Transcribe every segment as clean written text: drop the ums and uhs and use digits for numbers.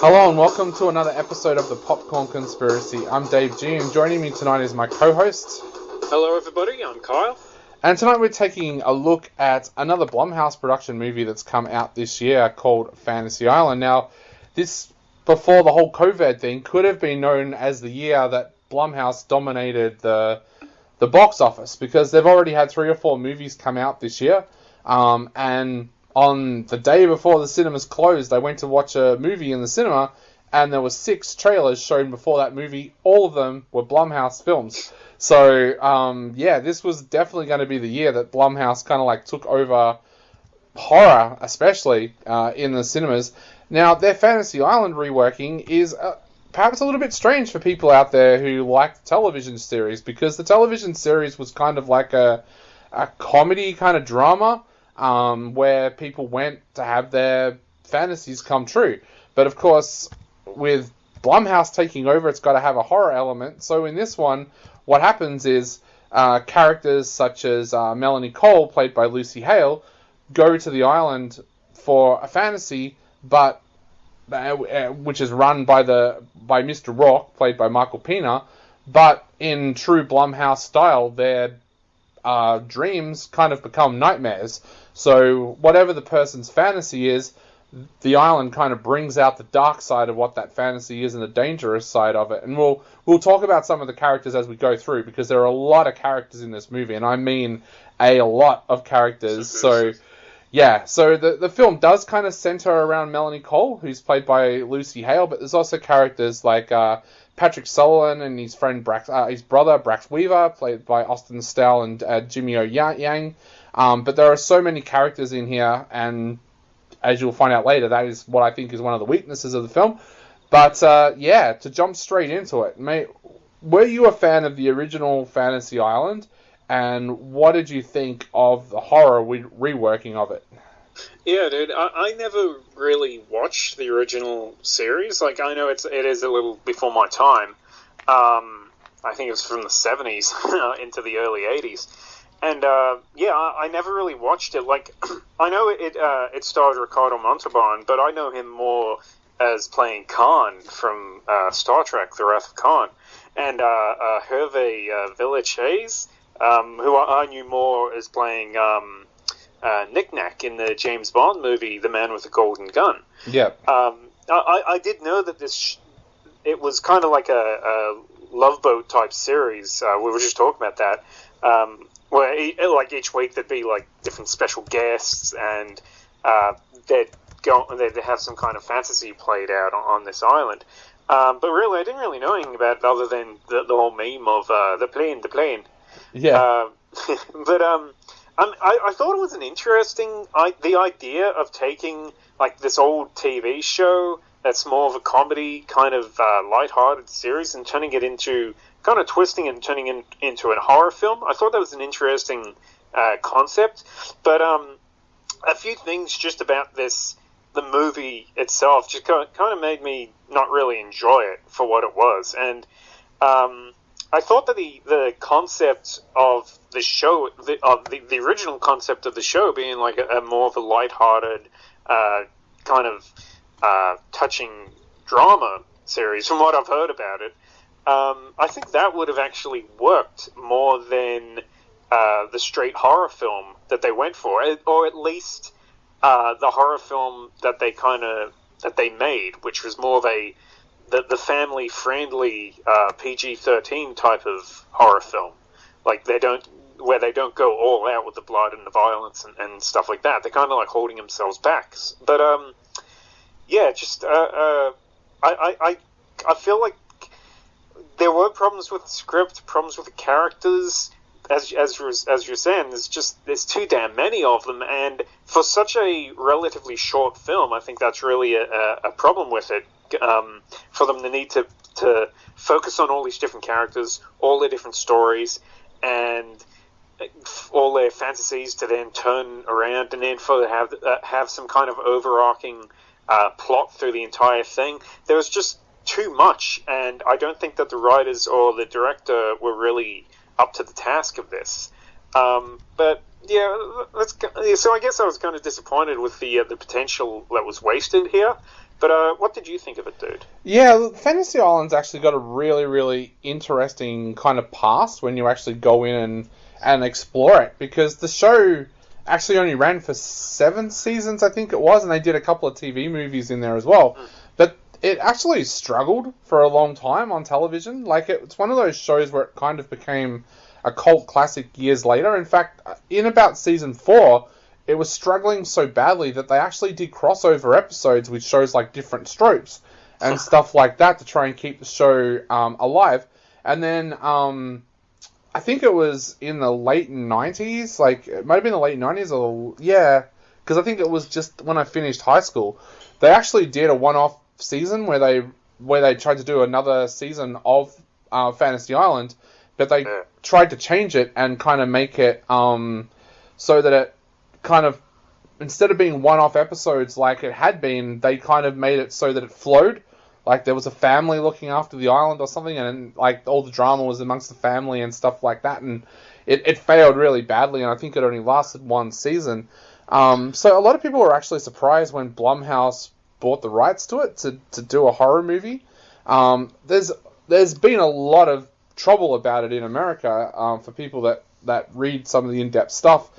Hello and welcome to another episode of the Popcorn Conspiracy. I'm Dave G and joining me tonight is my co-host. Hello everybody, I'm Kyle. And tonight we're taking a look at another Blumhouse production movie that's come out this year called Fantasy Island. Now, this, before the whole COVID thing, could have been known as the year that Blumhouse dominated the box office, because they've already had 3 or 4 movies come out this year, and on the day before the cinemas closed, I went to watch a movie in the cinema, and there were 6 trailers shown before that movie. All of them were Blumhouse films. So, this was definitely going to be the year that Blumhouse kind of like took over horror, especially in the cinemas. Now, their Fantasy Island reworking is perhaps a little bit strange for people out there who like the television series, because the television series was kind of like a comedy kind of drama, where people went to have their fantasies come true. But of course, with Blumhouse taking over, it's got to have a horror element. So in this one, what happens is characters such as Melanie Cole, played by Lucy Hale, go to the island for a fantasy, but which is run by Mr. Rourke, played by Michael Pena. But in true Blumhouse style, their dreams kind of become nightmares. So whatever the person's fantasy is, the island kind of brings out the dark side of what that fantasy is and the dangerous side of it. And we'll talk about some of the characters as we go through, because there are a lot of characters in this movie, and I mean a lot of characters. So the film does kind of center around Melanie Cole, who's played by Lucy Hale, but there's also characters like Patrick Sullivan and his friend his brother Brax Weaver, played by Austin Stowell and Jimmy O Yang. But there are so many characters in here, and as you'll find out later, that is what I think is one of the weaknesses of the film. But to jump straight into it, mate, were you a fan of the original Fantasy Island, and what did you think of the horror reworking of it? Yeah, dude, I never really watched the original series. Like, I know it is a little before my time. I think it was from the 70s into the early 80s. And, I never really watched it. Like, I know it starred Ricardo Montalban, but I know him more as playing Khan from Star Trek, The Wrath of Khan. And Hervé Villechaize, who I knew more as playing Knick-Knack in the James Bond movie, The Man with the Golden Gun. Yeah. I did know that it was kind of like a Love Boat type series. We were just talking about that. Where each week there'd be like different special guests, and they'd have some kind of fantasy played out on this island. But really, I didn't really know anything about it other than the whole meme of the plane. Yeah. I thought it was an interesting the idea of taking like this old TV show that's more of a comedy kind of lighthearted series and turning it into kind of twisting and turning it into a horror film. I thought that was an interesting concept, but a few things just about the movie itself just kind of made me not really enjoy it for what it was. And I thought that the concept of the show, the original concept of the show being like a more of a lighthearted kind of touching drama series, from what I've heard about it, I think that would have actually worked more than the straight horror film that they went for, or at least the horror film that they made, which was more of the family friendly PG-13 type of horror film. Like they don't go all out with the blood and the violence and stuff like that. They're kind of like holding themselves back. But I feel like there were problems with the script, problems with the characters. As you're saying, there's too damn many of them, and for such a relatively short film, I think that's really a problem with it. For them to need to focus on all these different characters, all their different stories, and all their fantasies to then turn around, and then for to have some kind of overarching plot through the entire thing. There was just too much, and I don't think that the writers or the director were really up to the task of this. But so I guess I was kind of disappointed with the potential that was wasted here. But what did you think of it, dude? Yeah, Fantasy Island's actually got a really, really interesting kind of past when you actually go in and explore it, because the show actually only ran for 7 seasons, I think it was, and they did a couple of TV movies in there as well. But it actually struggled for a long time on television. Like, it's one of those shows where it kind of became a cult classic years later. In fact, in about season 4, it was struggling so badly that they actually did crossover episodes with shows like Different Strokes and stuff like that to try and keep the show alive. And then I think it was in the late 90s, like it might have been the late 90s, or yeah, because I think it was just when I finished high school. They actually did a one-off season where they tried to do another season of Fantasy Island, but they tried to change it and kind of make it so that it kind of, instead of being one-off episodes like it had been, they kind of made it so that it flowed. Like there was a family looking after the island or something, and like all the drama was amongst the family and stuff like that, and it failed really badly, and I think it only lasted 1 season. So a lot of people were actually surprised when Blumhouse bought the rights to it to do a horror movie. There's been a lot of trouble about it in America for people that read some of the in-depth stuff,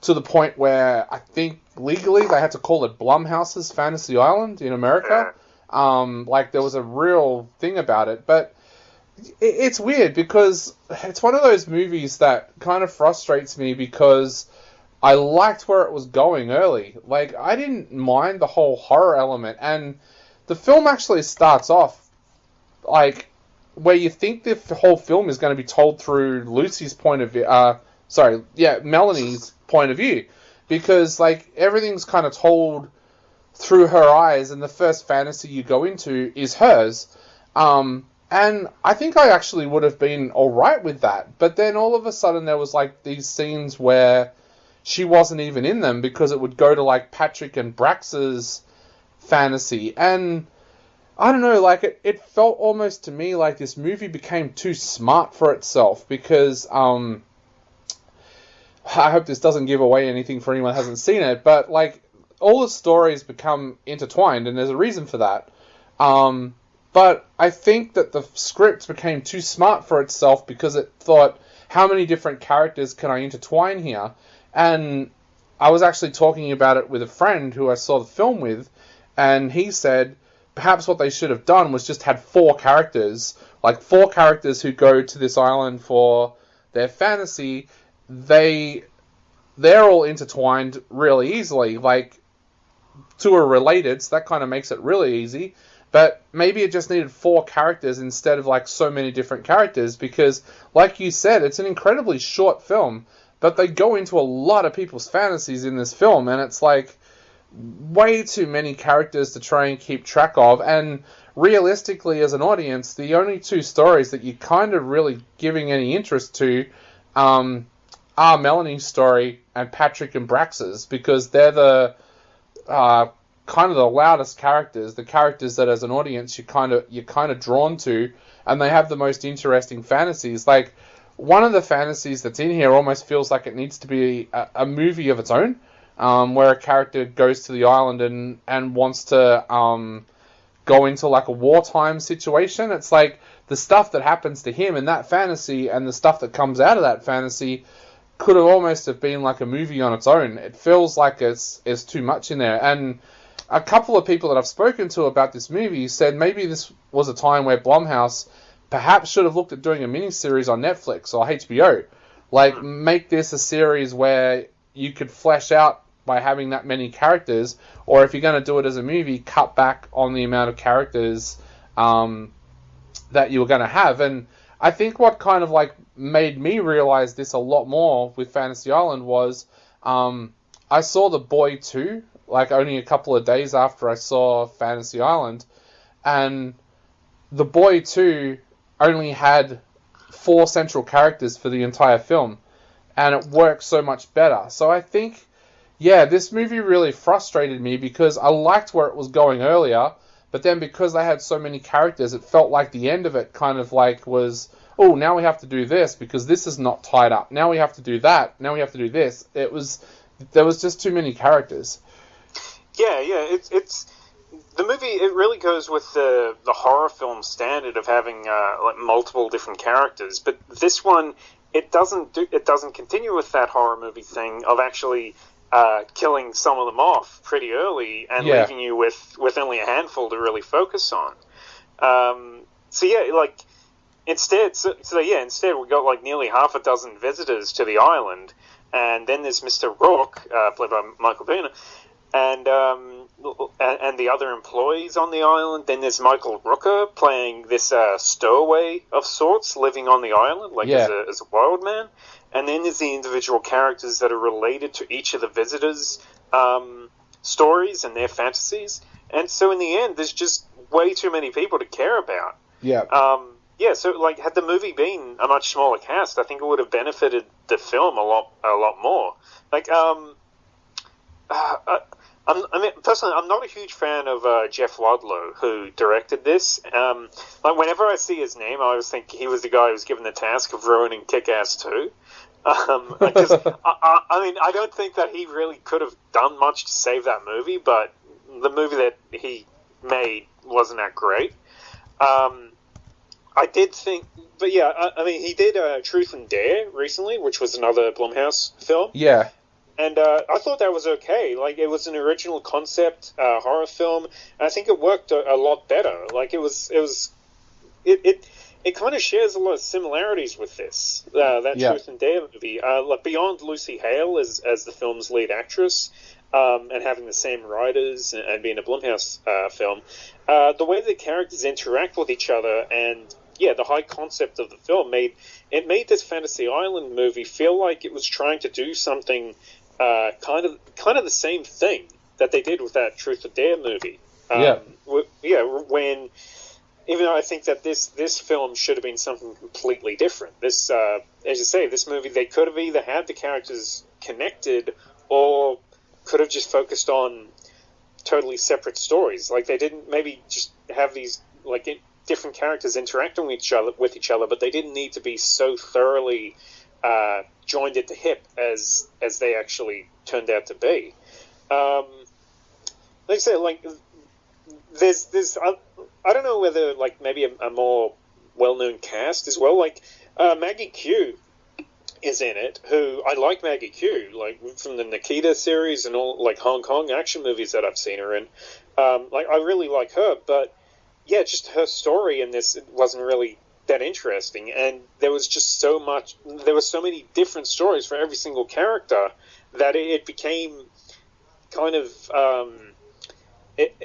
to the point where I think legally they had to call it Blumhouse's Fantasy Island in America. Like there was a real thing about it, but it's weird because it's one of those movies that kind of frustrates me because I liked where it was going early. Like I didn't mind the whole horror element, and the film actually starts off like where you think the whole film is going to be told through Lucy's point of view. Melanie's point of view, because like everything's kind of told through her eyes, and the first fantasy you go into is hers. And I think I actually would have been alright with that, but then all of a sudden there was like these scenes where she wasn't even in them, because it would go to like Patrick and Brax's fantasy, and I don't know, like it felt almost to me like this movie became too smart for itself, because I hope this doesn't give away anything for anyone who hasn't seen it, but like all the stories become intertwined, and there's a reason for that. But I think that the script became too smart for itself because it thought, how many different characters can I intertwine here? And I was actually talking about it with a friend who I saw the film with, and he said perhaps what they should have done was just had 4 characters, like 4 characters who go to this island for their fantasy. They're all intertwined really easily, like 2 are related, so that kind of makes it really easy. But maybe it just needed 4 characters instead of like so many different characters, because like you said, it's an incredibly short film, but they go into a lot of people's fantasies in this film, and it's like way too many characters to try and keep track of. And realistically, as an audience, the only 2 stories that you're kind of really giving any interest to are Melanie's story and Patrick and Brax's, because they're the kind of the loudest characters, the characters that as an audience you're kind of drawn to, and they have the most interesting fantasies. Like one of the fantasies that's in here almost feels like it needs to be a movie of its own, where a character goes to the island and wants to go into like a wartime situation. It's like the stuff that happens to him in that fantasy and the stuff that comes out of that fantasy could have almost have been like a movie on its own. It feels like it's too much in there. And a couple of people that I've spoken to about this movie said maybe this was a time where Blumhouse perhaps should have looked at doing a miniseries on Netflix or HBO. Like, make this a series where you could flesh out by having that many characters, or if you're going to do it as a movie, cut back on the amount of characters that you were going to have. And I think what kind of like made me realize this a lot more with Fantasy Island was I saw The Boy 2 like only a couple of days after I saw Fantasy Island, and The Boy 2 only had 4 central characters for the entire film, and it worked so much better. So I think, yeah, this movie really frustrated me because I liked where it was going earlier, but then because they had so many characters, it felt like the end of it kind of like was, oh, now we have to do this because this is not tied up. Now we have to do that. Now we have to do this. There was just too many characters. Yeah, it's the movie, it really goes with the horror film standard of having like multiple different characters. But this one, it doesn't continue with that horror movie thing of actually killing some of them off pretty early and leaving you with only a handful to really focus on. So yeah, like instead we got like nearly half a dozen visitors to the island, and then there's Mr. Rourke, played by Michael Pena, and the other employees on the island. Then there's Michael Rooker playing this stowaway of sorts, living on the island like as a wild man. And then there's the individual characters that are related to each of the visitors' stories and their fantasies. And so in the end, there's just way too many people to care about. Yeah. So like, had the movie been a much smaller cast, I think it would have benefited the film a lot more. Like, personally, I'm not a huge fan of Jeff Ludlow, who directed this. Like, whenever I see his name, I always think he was the guy who was given the task of ruining Kick-Ass 2. Because, I mean, I don't think that he really could have done much to save that movie, but the movie that he made wasn't that great. I did think, but yeah, I mean, he did Truth and Dare recently, which was another Blumhouse film. Yeah. And I thought that was okay. Like, it was an original concept horror film. And I think it worked a lot better. Like, it kind of shares a lot of similarities with this, Truth and Dare movie. Like, beyond Lucy Hale as the film's lead actress, and having the same writers and being a Blumhouse film, the way the characters interact with each other and the high concept of the film made this Fantasy Island movie feel like it was trying to do something kind of the same thing that they did with that Truth or Dare movie. When even though I think that this film should have been something completely different. This, as you say, this movie, they could have either had the characters connected or could have just focused on totally separate stories. Like, they didn't maybe just have these like different characters interacting with each other, but they didn't need to be so thoroughly joined at the hip as they actually turned out to be. Like I say, like there's I don't know whether like maybe a more well-known cast as well. Like Maggie Q is in it, who I like Maggie Q, like from the Nikita series and all like Hong Kong action movies that I've seen her in. Like, I really like her, but yeah, just her story in this wasn't really that interesting, and there was just so many different stories for every single character that it became kind of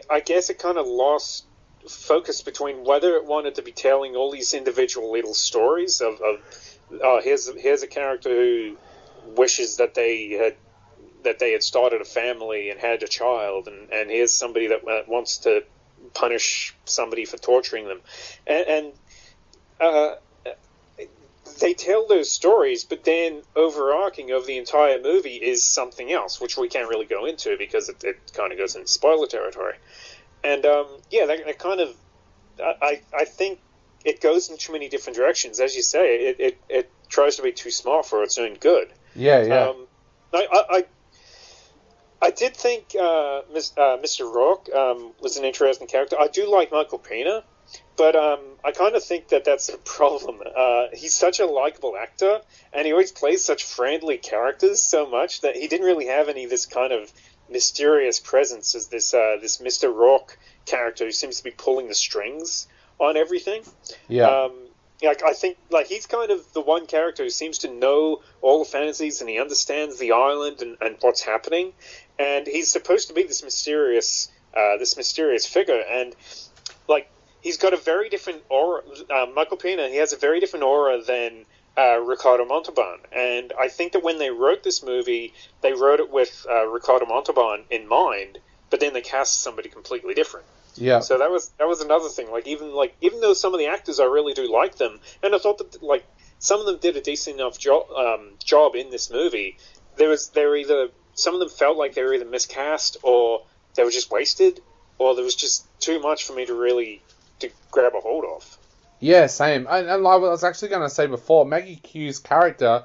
I guess it kind of lost focus between whether it wanted to be telling all these individual little stories of here's a character who wishes that they had started a family and had a child, and here's somebody that wants to punish somebody for torturing them, and they tell those stories, but then overarching of the entire movie is something else, which we can't really go into because it kind of goes into spoiler territory. And that kind of, I think it goes in too many different directions. As you say, it tries to be too smart for its own good. Yeah. I did think Mr. Rourke was an interesting character. I do like Michael Pena, but I kind of think that's a problem. He's such a likable actor, and he always plays such friendly characters so much that he didn't really have any of this kind of mysterious presence as this Mr. Rourke character who seems to be pulling the strings on everything. Yeah. I think like he's kind of the one character who seems to know all the fantasies, and he understands the island and what's happening, and he's supposed to be this mysterious figure, and like he's got a very different aura. Michael Pena, he has a very different aura than Ricardo Montalban, and I think that when they wrote this movie, they wrote it with Ricardo Montalban in mind, but then they cast somebody completely different. Yeah. So that was another thing. Even though some of the actors I really do like them, and I thought that like some of them did a decent enough job in this movie, some of them felt like they were either miscast or they were just wasted, or there was just too much for me to grab a hold of. Yeah, same. And I was actually going to say before, Maggie Q's character